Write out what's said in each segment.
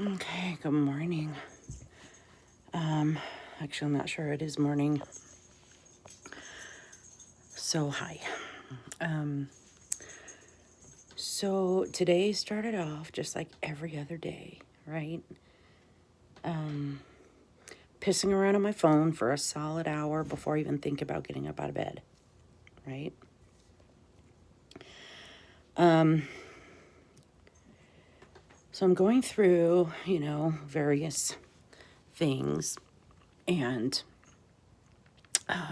Okay, good morning. Actually, I'm not sure it is morning. So, hi. So today started off just like every other day, right? Pissing around on my phone for a solid hour before I even think about getting up out of bed, right? So I'm going through, various things, and I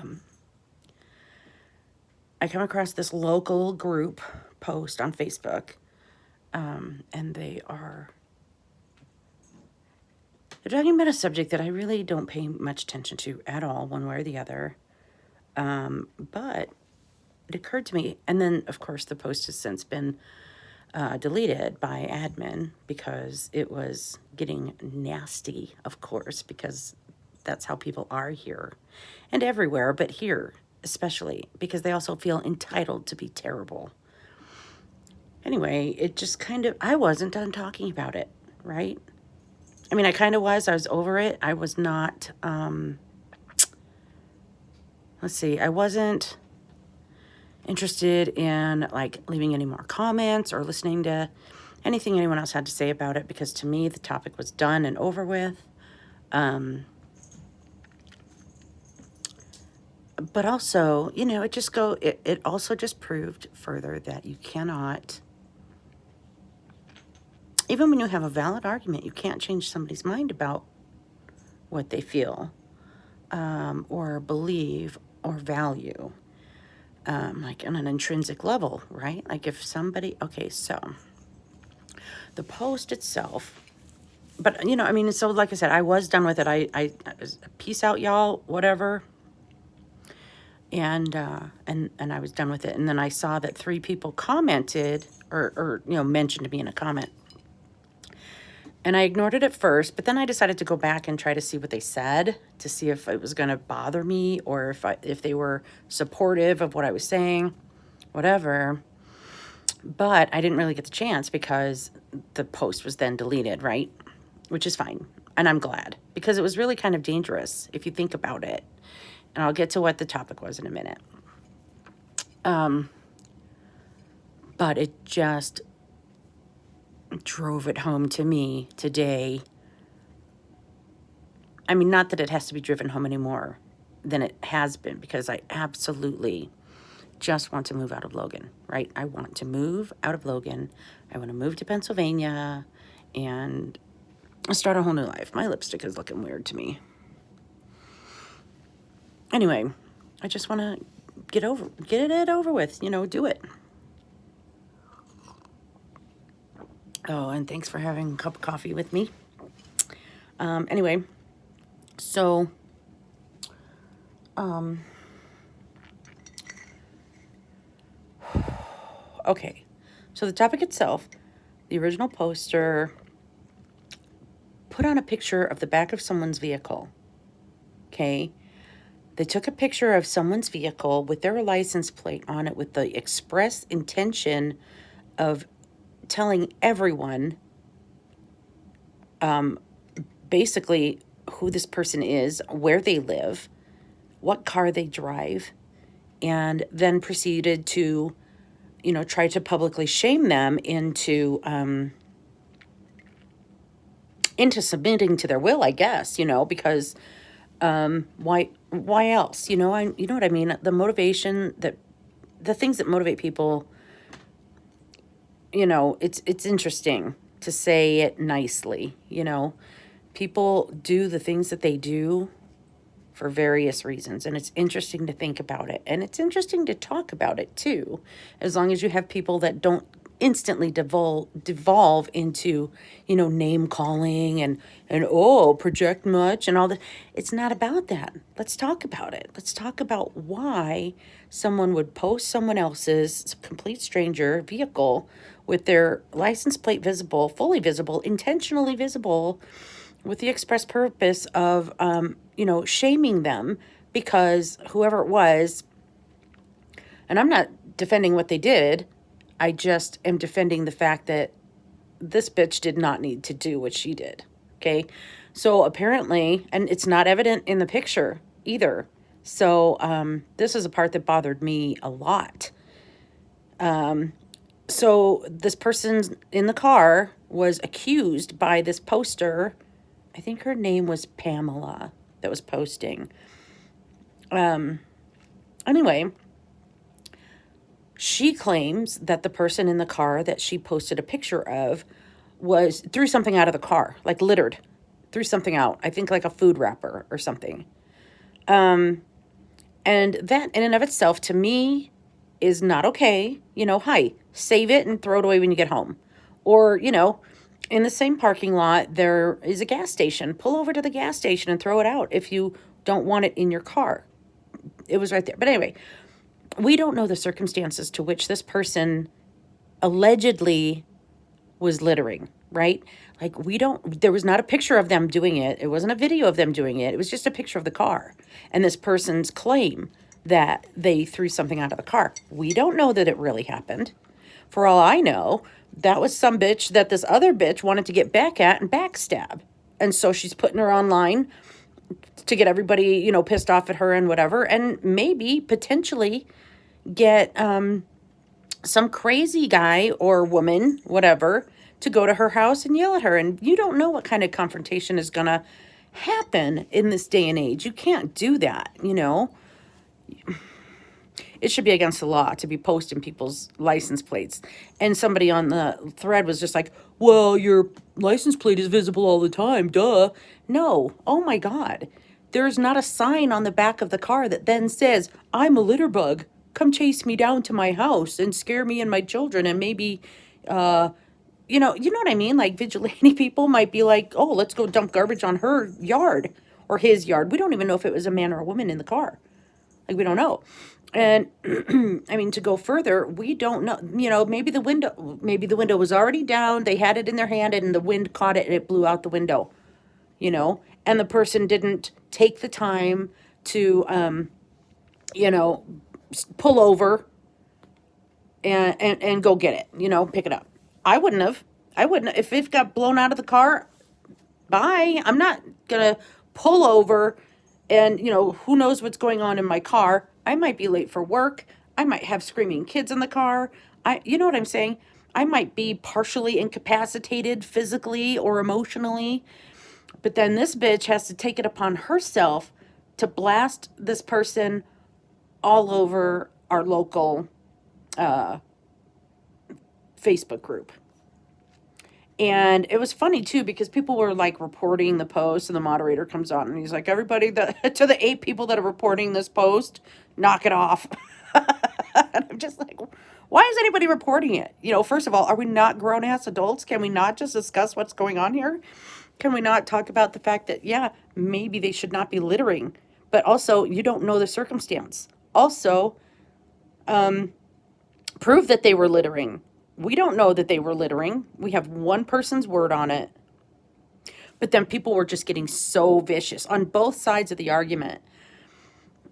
come across this local group post on Facebook, and they're talking about a subject that I really don't pay much attention to at all, one way or the other. But it occurred to me, and then of course the post has since been deleted by admin because it was getting nasty, of course, because that's how people are here and everywhere, but here especially because they also feel entitled to be terrible. Anyway, it just I wasn't done talking about it, right? I mean, I kind of was. I was over it. I was not, I wasn't interested in like leaving any more comments or listening to anything anyone else had to say about it because to me the topic was done and over with. But also, it also just proved further that you cannot, even when you have a valid argument, you can't change somebody's mind about what they feel, or believe or value, like on an intrinsic level, right? Like if somebody, okay, so the post itself, but so like I said, I was done with it. I peace out, y'all, whatever. And I was done with it. And then I saw that 3 people commented or mentioned me in a comment. And I ignored it at first, but then I decided to go back and try to see what they said to see if it was going to bother me or if they were supportive of what I was saying, whatever. But I didn't really get the chance because the post was then deleted, right? Which is fine. And I'm glad because it was really kind of dangerous if you think about it. And I'll get to what the topic was in a minute. But it just drove it home to me today. I mean, not that it has to be driven home anymore than it has been, because I absolutely just want to move out of Logan, right? I want to move out of Logan. I want to move to Pennsylvania and start a whole new life. My lipstick is looking weird to me. Anyway, I just want to get it over with, do it. Oh, and thanks for having a cup of coffee with me. Anyway, so, okay. So the topic itself, the original poster put on a picture of the back of someone's vehicle. Okay. They took a picture of someone's vehicle with their license plate on it with the express intention of telling everyone basically who this person is, where they live, what car they drive, and then proceeded to, try to publicly shame them into submitting to their will, I guess, because why else? You know what I mean? The things that motivate people, it's interesting to say it nicely, People do the things that they do for various reasons, and it's interesting to think about it, and it's interesting to talk about it too, as long as you have people that don't instantly devolve into, name calling and project much and all that. It's not about that. Let's talk about it. Let's talk about why someone would post someone else's complete stranger vehicle with their license plate visible, fully visible, intentionally visible, with the express purpose of, shaming them because whoever it was, and I'm not defending what they did, I just am defending the fact that this bitch did not need to do what she did. Okay. So apparently, and it's not evident in the picture either. So this is a part that bothered me a lot. So this person in the car was accused by this poster. I think her name was Pamela that was posting. Anyway, she claims that the person in the car that she posted a picture of was threw something out of the car, like littered, threw something out. I think like a food wrapper or something. And that in and of itself, to me, is not okay. Hi, save it and throw it away when you get home. Or, in the same parking lot, there is a gas station. Pull over to the gas station and throw it out if you don't want it in your car. It was right there. But anyway, we don't know the circumstances to which this person allegedly was littering, right? Like, there was not a picture of them doing it. It wasn't a video of them doing it. It was just a picture of the car. And this person's claim that they threw something out of the car. We don't know that it really happened. For all I know, that was some bitch that this other bitch wanted to get back at and backstab. And so she's putting her online to get everybody, pissed off at her and whatever. And maybe, potentially, get some crazy guy or woman, whatever, to go to her house and yell at her. And you don't know what kind of confrontation is going to happen in this day and age. You can't do that, It should be against the law to be posting people's license plates. And somebody on the thread was just like, well, your license plate is visible all the time, duh. No, oh my God. There's not a sign on the back of the car that then says, I'm a litterbug. Come chase me down to my house and scare me and my children and maybe, you know what I mean? Like vigilante people might be like, oh, let's go dump garbage on her yard or his yard. We don't even know if it was a man or a woman in the car. Like, we don't know. And I mean, to go further, we don't know, maybe the window was already down. They had it in their hand and the wind caught it and it blew out the window, and the person didn't take the time to, pull over and go get it, pick it up. I wouldn't have. If it got blown out of the car, bye. I'm not going to pull over and, who knows what's going on in my car. I might be late for work. I might have screaming kids in the car. You know what I'm saying? I might be partially incapacitated physically or emotionally. But then this bitch has to take it upon herself to blast this person all over our local Facebook group. And it was funny too, because people were like reporting the post and the moderator comes on and he's like, everybody to the 8 people that are reporting this post, knock it off. And I'm just like, why is anybody reporting it? First of all, are we not grown ass adults? Can we not just discuss what's going on here? Can we not talk about the fact that, yeah, maybe they should not be littering, but also you don't know the circumstance. Also, prove that they were littering. We don't know that they were littering. We have one person's word on it. But then people were just getting so vicious on both sides of the argument.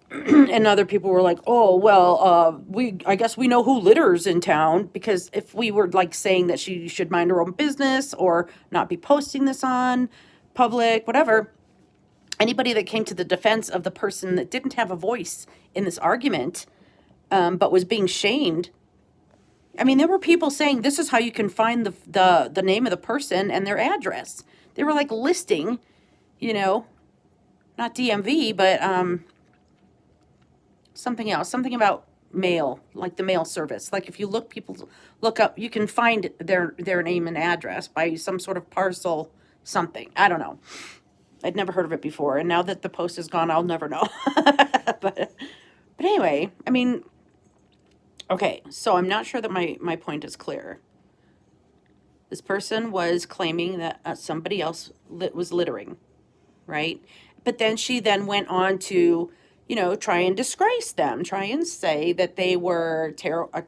And other people were like, oh, well, I guess we know who litters in town, because if we were like saying that she should mind her own business or not be posting this on public, whatever, anybody that came to the defense of the person that didn't have a voice in this argument, but was being shamed. I mean, there were people saying this is how you can find the name of the person and their address. They were like listing, not DMV, but something else, something about mail, like the mail service. Like if you look up, you can find their name and address by some sort of parcel something. I don't know. I'd never heard of it before, and now that the post is gone, I'll never know. But anyway, I mean, okay, so I'm not sure that my point is clear. This person was claiming that somebody else was littering, right? But then she then went on to, try and disgrace them, try and say that they were a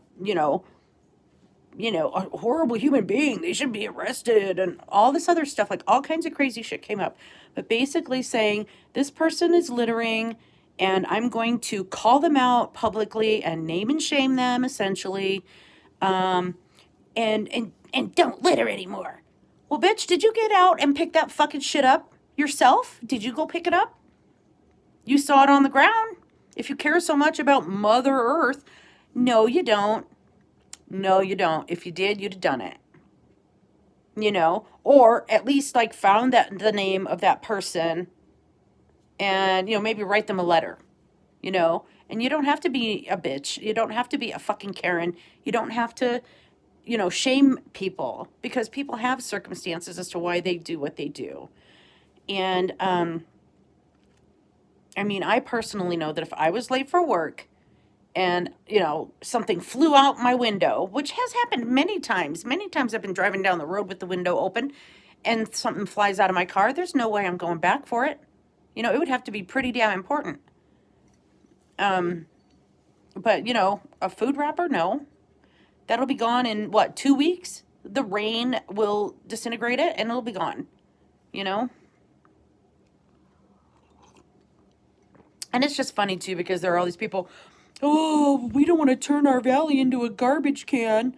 horrible human being. They should be arrested and all this other stuff, like all kinds of crazy shit came up. But basically saying this person is littering and I'm going to call them out publicly and name and shame them essentially. And and don't litter anymore. Well, bitch, did you get out and pick that fucking shit up yourself? Did you go pick it up? You saw it on the ground. If you care so much about Mother Earth, no, you don't. No, you don't. If you did, you'd have done it. You know, or at least like found that the name of that person and, maybe write them a letter, and you don't have to be a bitch. You don't have to be a fucking Karen. You don't have to, shame people because people have circumstances as to why they do what they do. And, I personally know that if I was late for work and, something flew out my window, which has happened many times. Many times I've been driving down the road with the window open and something flies out of my car. There's no way I'm going back for it. It would have to be pretty damn important. But, a food wrapper, no. That'll be gone in, 2 weeks? The rain will disintegrate it and it'll be gone, And it's just funny, too, because there are all these people, oh, we don't want to turn our valley into a garbage can.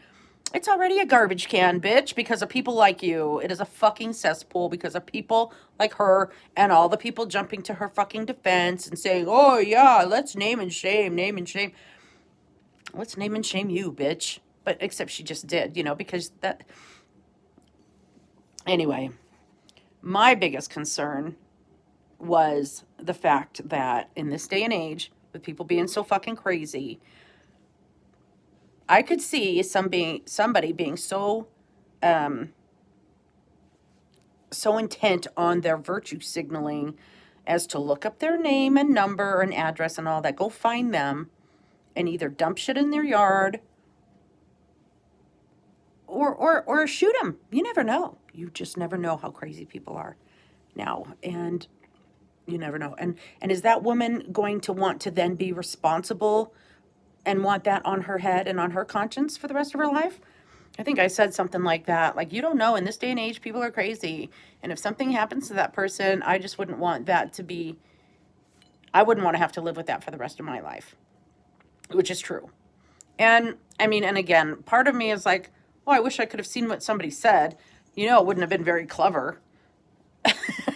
It's already a garbage can, bitch, because of people like you. It is a fucking cesspool because of people like her and all the people jumping to her fucking defense and saying, oh, yeah, let's name and shame, name and shame. Let's name and shame you, bitch. But except she just did, because that... Anyway, my biggest concern was the fact that in this day and age, with people being so fucking crazy, I could see somebody being so intent on their virtue signaling as to look up their name and number and address and all that, go find them and either dump shit in their yard or shoot them. You never know. You just never know how crazy people are now. And you never know. And is that woman going to want to then be responsible and want that on her head and on her conscience for the rest of her life? I think I said something like that. Like, you don't know. In this day and age, people are crazy. And if something happens to that person, I just wouldn't want that to be... I wouldn't want to have to live with that for the rest of my life. Which is true. And, and again, part of me is like, oh, I wish I could have seen what somebody said. It wouldn't have been very clever.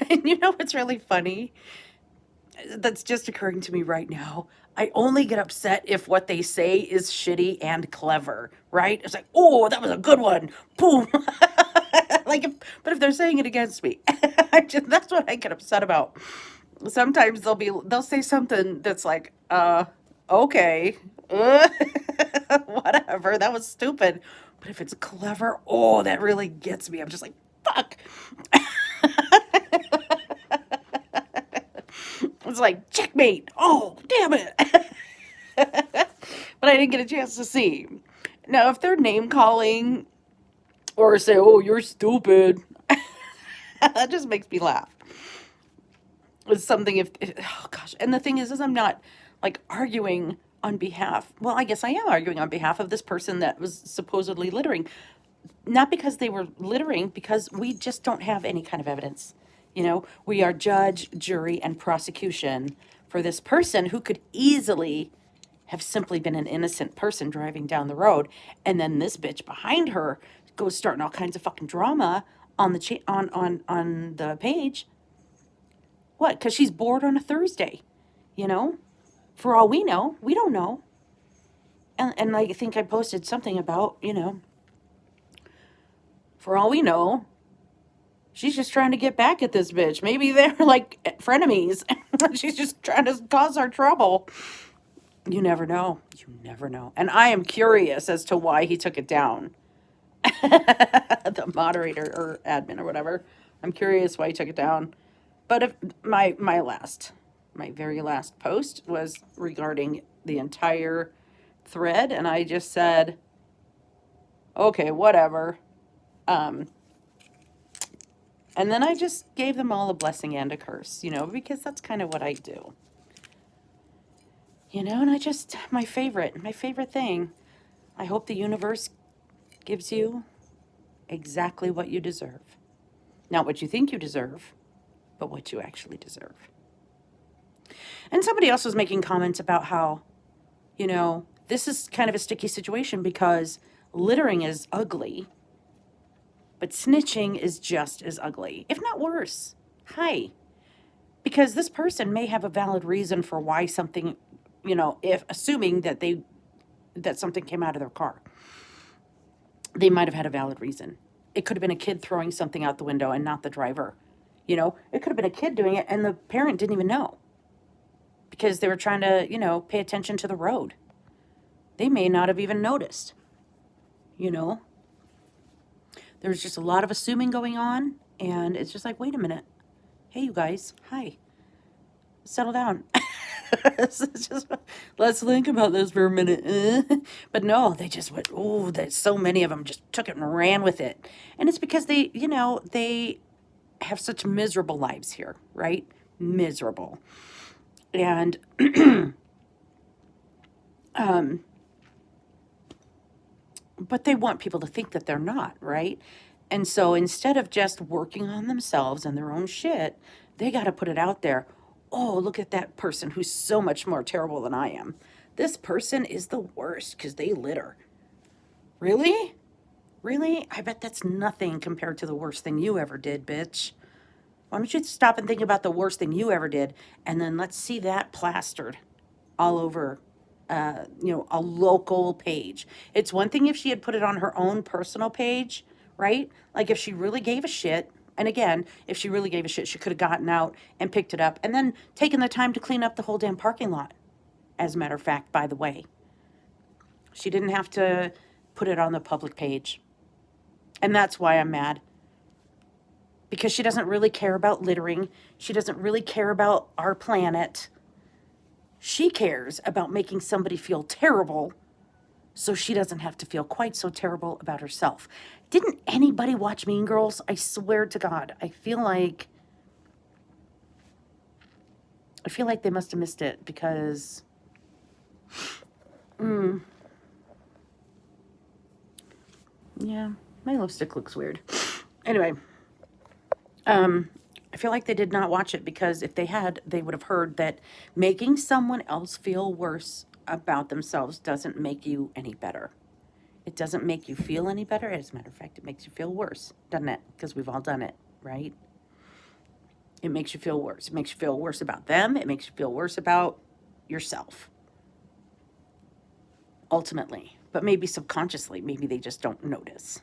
And what's really funny? That's just occurring to me right now. I only get upset if what they say is shitty and clever, right? It's like, oh, that was a good one. Boom. But if they're saying it against me, that's what I get upset about. Sometimes they'll say something that's like, okay, whatever, that was stupid. But if it's clever, oh, that really gets me. I'm just like, fuck. It's like, checkmate. Oh, damn it. But I didn't get a chance to see. Now, if they're name calling or say, oh, you're stupid, that just makes me laugh. It's something oh gosh. And the thing is I'm not like arguing on behalf, well, I guess I am arguing on behalf of this person that was supposedly littering. Not because they were littering, because we just don't have any kind of evidence. We are judge, jury, and prosecution for this person who could easily have simply been an innocent person driving down the road. And then this bitch behind her goes starting all kinds of fucking drama on the on the page. What? Because she's bored on a Thursday, For all we know, we don't know. And I think I posted something about, for all we know, she's just trying to get back at this bitch. Maybe they're like frenemies. She's just trying to cause our trouble. You never know. You never know. And I am curious as to why he took it down. The moderator or admin or whatever. I'm curious why he took it down. But if my very last post was regarding the entire thread, and I just said, okay, whatever. And then I just gave them all a blessing and a curse, because that's kind of what I do. And my favorite thing, I hope the universe gives you exactly what you deserve. Not what you think you deserve, but what you actually deserve. And somebody else was making comments about how, this is kind of a sticky situation because littering is ugly. But snitching is just as ugly, if not worse. Hi. Because this person may have a valid reason for why something, if assuming that something came out of their car. They might have had a valid reason. It could have been a kid throwing something out the window and not the driver. It could have been a kid doing it and the parent didn't even know because they were trying to, pay attention to the road. They may not have even noticed. There's just a lot of assuming going on, and it's just like, wait a minute. Hey, you guys. Hi. Settle down. Let's think about this for a minute. But no, they just went, so many of them just took it and ran with it. And it's because they have such miserable lives here, right? Miserable. And but they want people to think that they're not, right? And so instead of just working on themselves and their own shit, they got to put it out there. Oh, look at that person who's so much more terrible than I am. This person is the worst because they litter. Really? Really? I bet that's nothing compared to the worst thing you ever did, bitch. Why don't you stop and think about the worst thing you ever did, and then let's see that plastered all over, a local page. It's one thing if she had put it on her own personal page, right? Like if she really gave a shit, and again, if she really gave a shit, she could have gotten out and picked it up and then taken the time to clean up the whole damn parking lot. As a matter of fact, by the way, she didn't have to put it on the public page. And that's why I'm mad. Because she doesn't really care about littering. She doesn't really care about our planet. She cares about making somebody feel terrible so she doesn't have to feel quite so terrible about herself. Didn't anybody watch Mean Girls? I swear to God, I feel like they must have missed it because yeah, my lipstick looks weird. Anyway, I feel like they did not watch it because if they had, they would have heard that making someone else feel worse about themselves doesn't make you any better. It doesn't make you feel any better. As a matter of fact, it makes you feel worse, doesn't it? Because we've all done it, right? It makes you feel worse. It makes you feel worse about them. It makes you feel worse about yourself. Ultimately. But maybe subconsciously, maybe they just don't notice,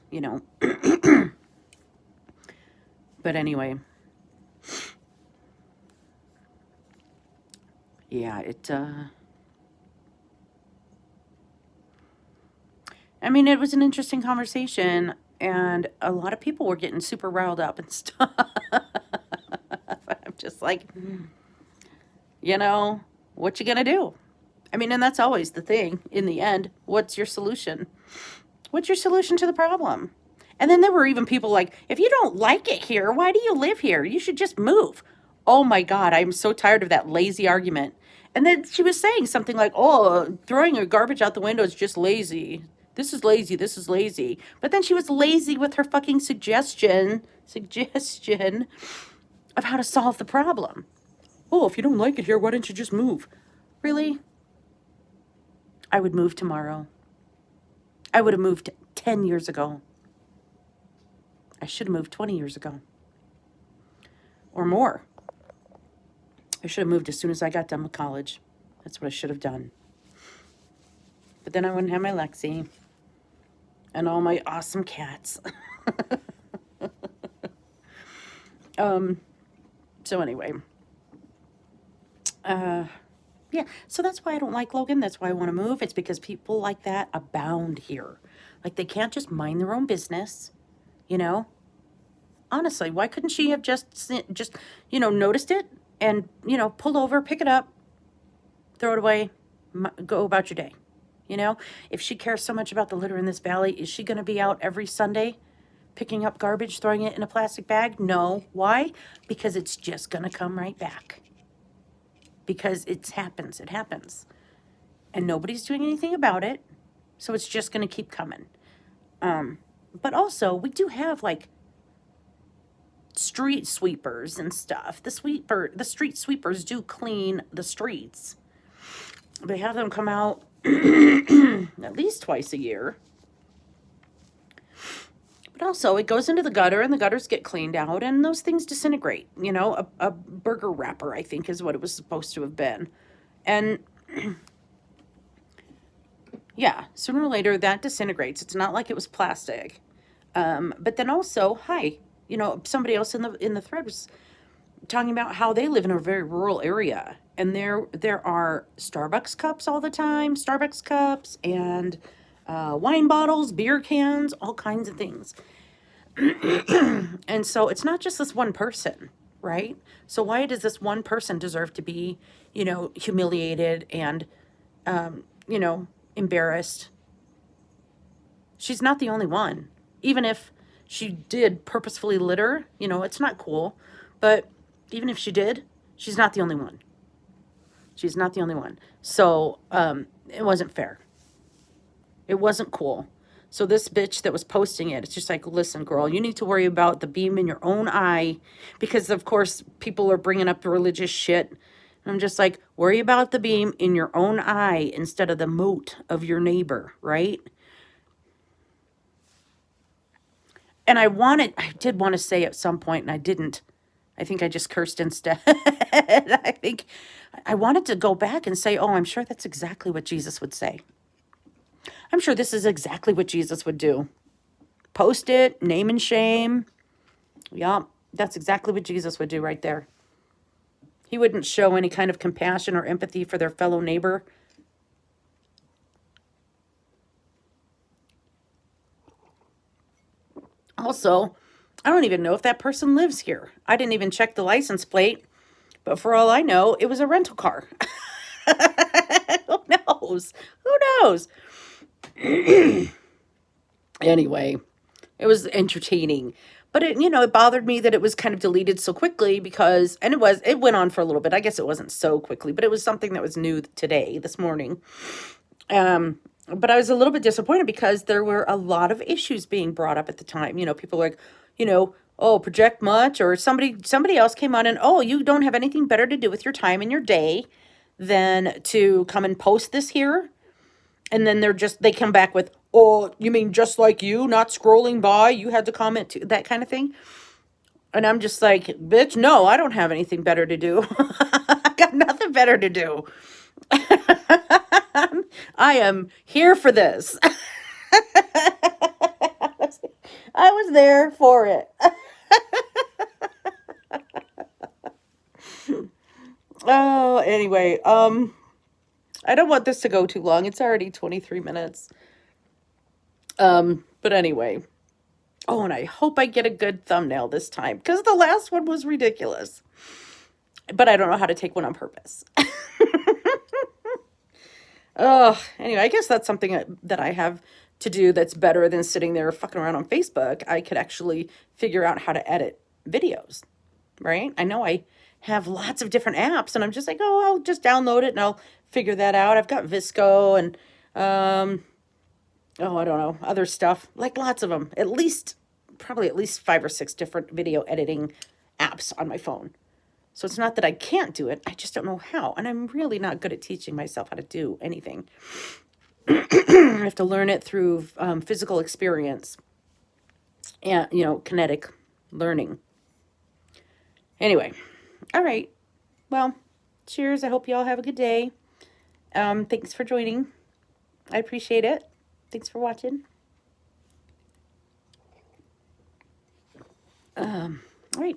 But anyway. Yeah, it was an interesting conversation, and a lot of people were getting super riled up and stuff. I'm just like, what you gonna do? And that's always the thing. In the end, what's your solution? What's your solution to the problem? And then there were even people like, if you don't like it here, why do you live here? You should just move. Oh my God, I'm so tired of that lazy argument. And then she was saying something like, oh, throwing your garbage out the window is just lazy. This is lazy. This is lazy. But then she was lazy with her fucking suggestion of how to solve the problem. Oh, if you don't like it here, why don't you just move? Really? I would move tomorrow. I would have moved 10 years ago. I should have moved 20 years ago. Or more. I should have moved as soon as I got done with college. That's what I should have done. But then I wouldn't have my Lexi and all my awesome cats. So anyway. Yeah, so that's why I don't like Logan. That's why I want to move. It's because people like that abound here. Like they can't just mind their own business, Honestly, why couldn't she have just noticed it and, pull over, pick it up, throw it away, go about your day? If she cares so much about the litter in this valley, is she going to be out every Sunday picking up garbage, throwing it in a plastic bag? No. Why? Because it's just going to come right back. Because it happens. And nobody's doing anything about it. So it's just going to keep coming. But also, we do have, street sweepers and stuff. The street sweepers do clean the streets. They have them come out at least twice a year. But But also, it goes into the gutter, and the gutters get cleaned out, and those things disintegrate. You know, a burger wrapper, I think, is what it was supposed to have been. And yeah, sooner or later, that disintegrates. It's not like it was plastic. But then also, hi, you know, somebody else in the thread was talking about how they live in a very rural area, and there are Starbucks cups all the time, Starbucks cups and wine bottles, beer cans, all kinds of things. And so it's not just this one person, right? So why does this one person deserve to be, you know, humiliated and, you know, embarrassed? She's not the only one. Even if she did purposefully litter, you know, it's not cool. But even if she did, she's not the only one. She's not the only one. So it wasn't fair. It wasn't cool. So this bitch that was posting it, it's just like, listen, girl, you need to worry about the beam in your own eye, because of course people are bringing up the religious shit. And I'm just like, worry about the beam in your own eye instead of the mote of your neighbor, right? And I did want to say at some point, and I didn't. I think I just cursed instead. I think I wanted to go back and say, oh, I'm sure that's exactly what Jesus would say. I'm sure this is exactly what Jesus would do. Post it, name and shame. Yeah, that's exactly what Jesus would do right there. He wouldn't show any kind of compassion or empathy for their fellow neighbor. Also, I don't even know if that person lives here. I didn't even check the license plate, but for all I know, it was a rental car. Who knows? Who knows? Anyway, it was entertaining. But it, you know, it bothered me that it was kind of deleted so quickly because, and it went on for a little bit. I guess it wasn't so quickly, but it was something that was new today, this morning. But I was a little bit disappointed because there were a lot of issues being brought up at the time. You know, people like, you know, oh, project much, or somebody else came on and, oh, you don't have anything better to do with your time and your day than to come and post this here. And then they come back with, oh, you mean just like you, not scrolling by, you had to comment too, that kind of thing. And I'm just like, bitch, no, I don't have anything better to do. I got nothing better to do. I am here for this. I was there for it. Oh, anyway, I don't want this to go too long. It's already 23 minutes. But anyway. Oh, and I hope I get a good thumbnail this time, because the last one was ridiculous. But I don't know how to take one on purpose. Oh, anyway, I guess that's something that I have to do that's better than sitting there fucking around on Facebook. I could actually figure out how to edit videos, right? I know I have lots of different apps, and I'm just like, oh, I'll just download it and I'll figure that out. I've got Visco and, oh, I don't know, other stuff, like lots of them, probably at least 5 or 6 different video editing apps on my phone. So it's not that I can't do it, I just don't know how. And I'm really not good at teaching myself how to do anything. I have to learn it through physical experience and, you know, kinetic learning. Anyway, all right. Well, cheers. I hope you all have a good day. Thanks for joining. I appreciate it. Thanks for watching. All right.